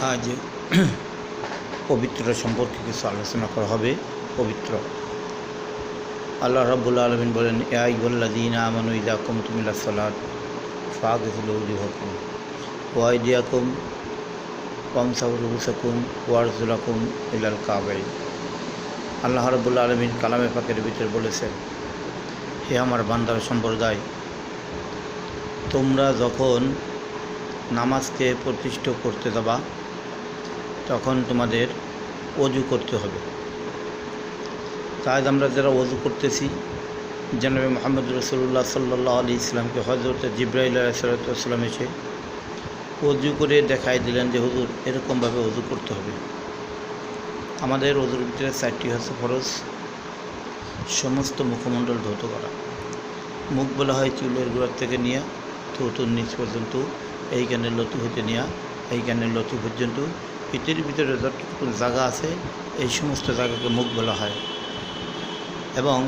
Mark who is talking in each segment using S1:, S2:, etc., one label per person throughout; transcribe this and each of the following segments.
S1: আজ পবিত্র সম্পর্কে কিছু আলোচনা করা হবে। পবিত্র আল্লাহ রাব্বুল আলামিন বলেন, ইয়া আইয়ুহাল্লাযীনা আমানু ইযা কুমতুম ইলাস সালাত ফাগসিলু ওজুহাকুম ওয়া আইদিয়াকুম ওয়ামসাহু রুউসাকুম ওয়া আরজুলাকুম ইলাল কাবাইন। আল্লাহ রাব্বুল আলামিন কালামে পাকের ভিতরে বলেছেন, হে আমার বান্দার সম্প্রদায়, তোমরা যখন নামাজকে প্রতিষ্ঠিত করতে যাবা তখন তোমাদের ওযু করতে হবে। তাই আমরা যারা ওযু করতেছি, জনাবে মুহাম্মদ রাসূলুল্লাহ সাল্লাল্লাহু আলাইহি ইসলামকে হযরত জিবরাইল আলাইহিস সালাম এসে ওযু করে দেখাই দিলেন যে হুজুর এরকমভাবে ওযু করতে হবে। আমাদের ওযুর ভিতরে 4টি হচ্ছে ফরজ। সমস্ত মুখমণ্ডল ধৌত করা। মুখ বলা হয় চুলের গোড়ার থেকে নিয়ে থুতুর নিচ পর্যন্ত, এইখানের লতি হতে নিয়ে এইখানের লতি পর্যন্ত, পিঠের ভিতরে যতটুকু জায়গা আছে এই সমস্ত জায়গাকে মুখ বলা হয়। এবং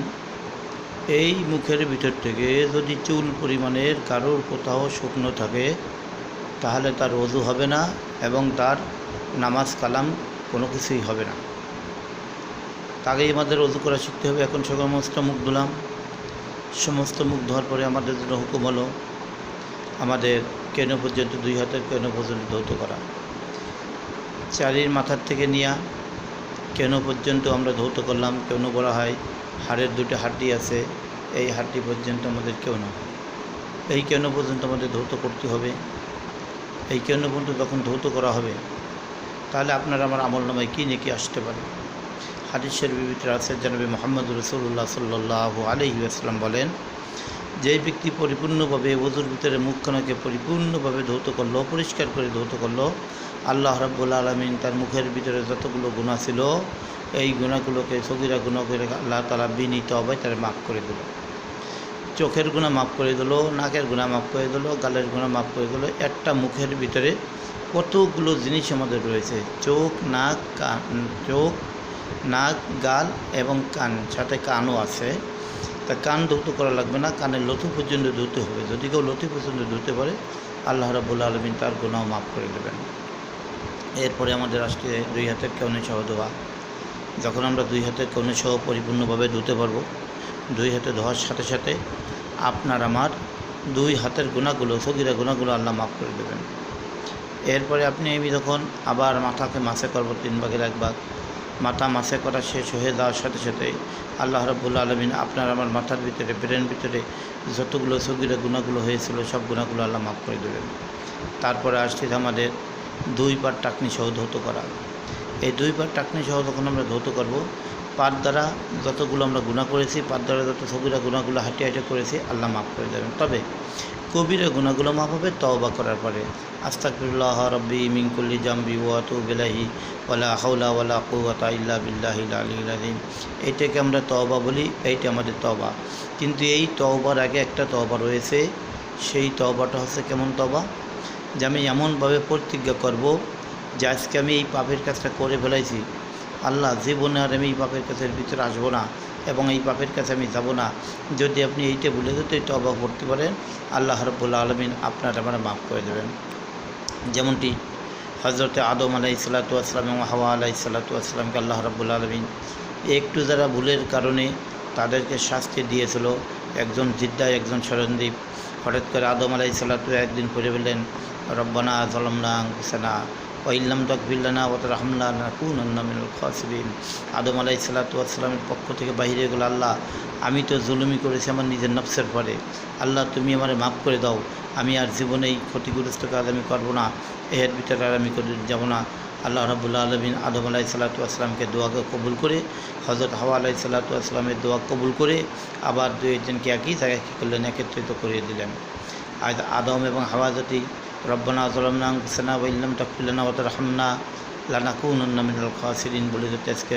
S1: এই মুখের ভিতর থেকে যদি চুল পরিমাণের কারোর কোথাও শুকনো থাকে তাহলে তার ওযু হবে না এবং তার নামাজ কালাম কোনো কিছুই হবে না। তাকেই আমাদের ওযু করা শিখতে হবে। এখন সমস্ত মুখ ধুলাম। সমস্ত মুখ ধোয়ার পরে আমাদের জন্য হুকুম হলো আমাদের কেনো পর্যন্ত, 2 হাতের কেনো পর্যন্ত ধৌত করা। চারির মাথার থেকে নিয়ে কেনো পর্যন্ত আমরা ধৌত করলাম। কেনো বলা হয় হাড়ের 2টা হাড্ডি আছে, এই হাড্ডি পর্যন্ত আমাদের কেনো, এই কেনো পর্যন্ত আমাদের ধৌত করতে হবে। এই কেনো পর্যন্ত যখন ধৌত করা হবে তাহলে আপনার আমার আমলনামায় কী নেকি আসতে পারে। হাদিস শরীফের ভিতরে আছে, জনাবে মুহাম্মদ রাসূলুল্লাহ সাল্লাল্লাহু আলাইহি ওয়াসাল্লাম বলেন, যেই ব্যক্তি পরিপূর্ণভাবে ওযুর ভিতরে মুখখানাকে পরিপূর্ণভাবে ধৌত করলো, পরিষ্কার করে ধৌত করলো, আল্লাহ রাব্বুল আলামিন তার মুখের ভিতরে যতগুলো গুনাহ ছিল এই গুনাহগুলোকে, সগীরা গুনাহ করে আল্লাহ তাআলা বিনীত অবস্থায় তারা মাফ করে দিল। চোখের গুনাহ মাফ করে দিল, নাকের গুনাহ মাফ করে দিল, গালের গুনাহ মাফ করে দিল। একটা মুখের ভিতরে কতগুলো জিনিস আমাদের রয়েছে, চোখ, নাক, কান, চোখ, নাক, গাল এবং কান, সাথে কানও আছে। তা কান ধৌত করা লাগবে না, কানের লতি পর্যন্ত ধুতে হবে। যদি কেউ লতি পর্যন্ত ধুতে পারে আল্লাহ রাব্বুল আলামিন তার গুনাহ মাফ করে দেবেন। এরপরে আমাদের আসছে 2 হাতের কনুই সহ ধোয়া। যখন আমরা 2 হাতের কনুই সহ পরিপূর্ণভাবে ধুতে পারবো, 2 হাতে ধোয়ার সাথে সাথে আপনার আমার 2 হাতের গুনাহগুলো, সগীরা গুনাহগুলো আল্লাহ মাফ করে দেবেন। এরপরে আপনি যখন আবার মাথাকে মাসে করবো 3 ভাগের 1 ভাগ, মাথা মাসে করা শেষ হয়ে যাওয়ার সাথে সাথে আল্লাহ রাব্বুল আলামিন আপনার আমার মাথার ভিতরে, ব্রেন ভিতরে যতগুলো সগীরা গুনাহগুলো হয়েছিল সব গুনাহগুলো আল্লাহ মাফ করে দেবেন। তারপরে আসছে আমাদের 2 পার টাকনি সহ ধৌত করা। এই 2 পার টাকনি সহ যখন আমরা ধৌত করব, পার দ্বারা যতগুলো আমরা গুনাহ করেছি, পার দ্বারা যত সগীরা গুনাহগুলো হাঁটি করেছি আল্লাহ মাফ করে দেবেন। তবে কবিরা গুনাহগুলো মাফ হবে তওবা করার পরে। আস্তাগফিরুল্লাহ রাব্বি মিন কুল্লি জামবি ওয়া আতুবু ইলাইহি ওয়ালা হাওলা ওয়ালা কুওয়াতা ইল্লা বিল্লাহিল আলিয়্যিল আযীম। এইটাকে আমরা তওবা বলি, এইটা আমাদের তওবা। কিন্তু এই তওবার আগে একটা তওবা রয়েছে। সেই তওবাটা হচ্ছে কেমন তওবা? যে আমি এমনভাবে প্রতিজ্ঞা করব যে আজকে আমি এই পাপের কাজটা করে ফেলাইছি, আল্লাহ জীবনে আর আমি এই পাপের কাছের ভিতরে আসবো না এবং এই পাপের কাছে আমি যাব না। যদি আপনি এইটা ভুলে যেতে তওবা করতে পারেন, আল্লাহ রাব্বুল আলামিন আপনার আমার মাফ করে দেবেন। যেমনটি হযরতে আদম আলাইহিস সালাতু ওয়াস সালাম এবং হাওয়া আলাইহিস সালাতু ওয়াস সালামকে আল্লাহ রাব্বুল আলামিন একটু যারা ভুলের কারণে তাদেরকে শাস্তি দিয়েছিল। একজন জিদ্দায়, একজন সরণদ্বীপ। হঠাৎ করে আদম আলাইহিস সালাতু একদিন পড়ে বললেন, রব্বানা যালামনা আনফুসানা ওয়া ইল্লাম তাগফির লানা ওয়া তারহামনা লানাকুনান্না মিনাল খাসিরিন। আদম আলাইহিস সালাতু ওয়াস সালামের পক্ষ থেকে বাইরে গেল, আল্লাহ আমি তো জুলুমি করেছি আমার নিজের নফসের পরে, আল্লাহ তুমি আমারে মাফ করে দাও, আমি আর জীবনে এই ক্ষতিগ্রস্ত কাজ আমি করব না, এর ভিতরে আর আমি করে যাব না। আল্লাহ রাব্বুল আলামিন আদম আলাইহিস সালাতু ওয়াস সালামকে দোয়াকে কবুল করে, হযরত হাওয়া আলাইহিস সালাতু ওয়াস সালামের দোয়া কবুল করে আবার 2জনকে একই জায়গায় কী করলেন, একত্রিত করিয়ে দিলেন। আজ আদম এবং হাওয়া যদি রব্বানা যালামনা আনফুসানা ওয়া ইল্লাম তাগফির লানা ওয়া তারহামনা লানাকুনান্না মিনাল খাসিরিন বলে যদি আজকে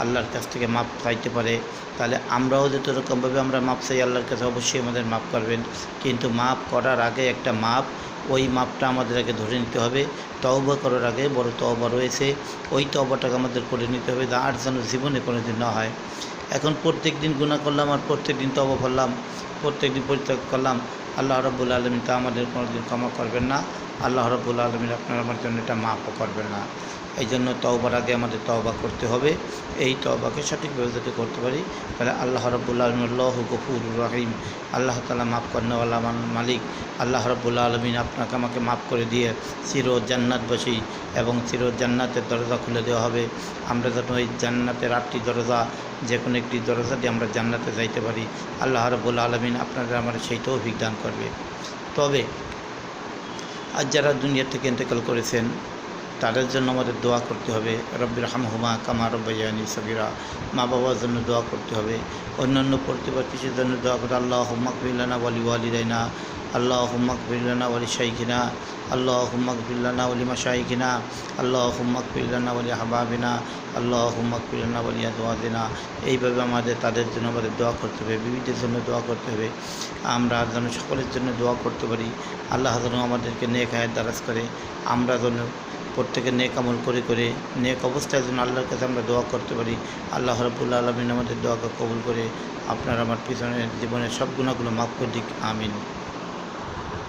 S1: আল্লাহর কাছ থেকে মাপ চাইতে পারে, তাহলে আমরাও যত রকমভাবে আমরা মাপ চাই আল্লাহর কাছে অবশ্যই আমাদের মাপ করবেন। কিন্তু মাপ করার আগে একটা মাপ, ওই মাপটা আমাদের আগে ধরে নিতে হবে। তওবা করার আগে বড় তওবা রয়েছে, ওই তওবাটাকে আমাদের করে নিতে হবে, আর যেন জীবনে কোনো দিন না হয়। এখন প্রত্যেক দিন গুনাহ করলাম আর প্রত্যেক দিন তওবা করলাম, প্রত্যেক দিন পরিত্যাগ করলাম, আল্লাহ রাব্বুল আলামিন তা আমাদের কোনোদিন ক্ষমা করবেন না। আল্লাহ রাব্বুল আলামিন আপনার আমার জন্য এটা মাফও করবেন না। এই জন্য তওবার আগে আমাদের তওবা করতে হবে। এই তওবাকে সঠিকভাবে যদি করতে পারি তাহলে আল্লাহ রাব্বুল আলামিন আল্লাহু গফুরুর রহিম, আল্লাহ তাআলা মাফ করনেওয়ালা মালিক। আল্লাহ রাব্বুল আলামিন আপনাকে আমাকে মাফ করে দিয়ে চির জান্নাতবাসী এবং চির জান্নাতের দরজা খুলে দেওয়া হবে। আমরা যেন এই জান্নাতের 8টি দরজা যে কোনো একটি দরজা দিয়ে আমরা জান্নাতে যাইতে পারি। আল্লাহ রাব্বুল আলামিন আপনাদের আমার সেই তৌফিক দান করবে। তবে আজ যারা দুনিয়া থেকে ইন্তেকাল করেছেন তাদের জন্য আমাদের দোয়া করতে হবে। রব্বির হামহুমা কামা রব্বায়ানি সগীরা, মা বাবার জন্য দোয়া করতে হবে। অন্যান্য প্রতিবেশীর জন্য দোয়া করতে, আল্লাহুম্মা গফির লানা ওয়ালি ওয়ালিদাইনা, আল্লাহুম্মা গফির লানা ওয়ালি শাইখিনা, আল্লাহুম্মা গফির লানা ওয়ালি মাশাইখিনা, আল্লাহুম্মা গফির লানা ওয়ালি আহবাবিনা, আল্লাহুম্মা গফির লানা ওয়ালি আজওয়াজিনা। এইভাবে আমাদের তাদের জন্য আমাদের দোয়া করতে হবে, বিবিদের জন্য দোয়া করতে হবে। আমরা যেন সকলের জন্য দোয়া করতে পারি। আল্লাহ যেন আমাদেরকে নেক হায়াত দারাজ করে। আমরা যেন প্রত্যেকে নেক আমল করে নেক অবস্থায় যেন আল্লাহর কাছে আমরা দোয়া করতে পারি। আল্লাহ রাব্বুল আলামিন আমাদের দোয়াকে কবুল করে আপনার আমার পিছনের জীবনের সব গুনাহগুলো মাফ করে দিক। আমিন।